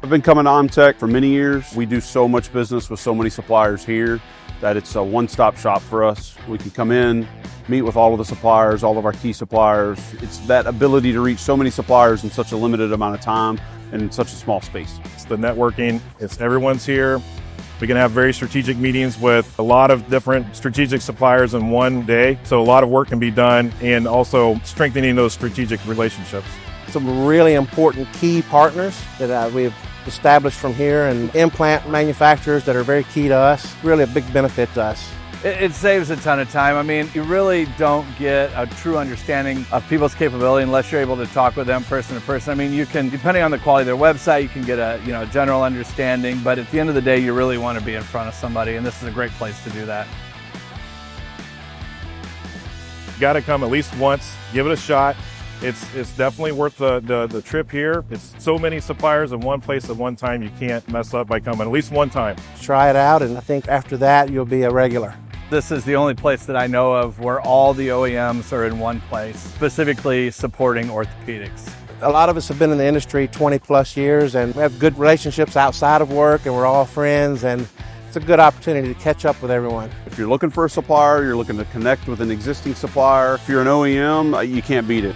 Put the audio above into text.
I've been coming to OMTEC for many years. We do so much business with so many suppliers here that it's a one-stop shop for us. We can come in, meet with all of the suppliers, all of our key suppliers. It's that ability to reach so many suppliers in such a limited amount of time and in such a small space. It's the networking, it's everyone's here. We can have very strategic meetings with a lot of different strategic suppliers in one day. So a lot of work can be done and also strengthening those strategic relationships. Some really important key partners that we've established from here, and implant manufacturers that are very key to us, really a big benefit to us. It saves a ton of time. I mean, you really don't get a true understanding of people's capability unless you're able to talk with them person to person. I mean, you can, depending on the quality of their website, you can get a general understanding, but at the end of the day, you really want to be in front of somebody, and this is a great place to do that. You got to come at least once, give it a shot. It's definitely worth the trip here. It's so many suppliers in one place at one time, you can't mess up by coming at least one time. Try it out, and I think after that, you'll be a regular. This is the only place that I know of where all the OEMs are in one place, specifically supporting orthopedics. A lot of us have been in the industry 20 plus years, and we have good relationships outside of work, and we're all friends, and it's a good opportunity to catch up with everyone. If you're looking for a supplier, you're looking to connect with an existing supplier, if you're an OEM, you can't beat it.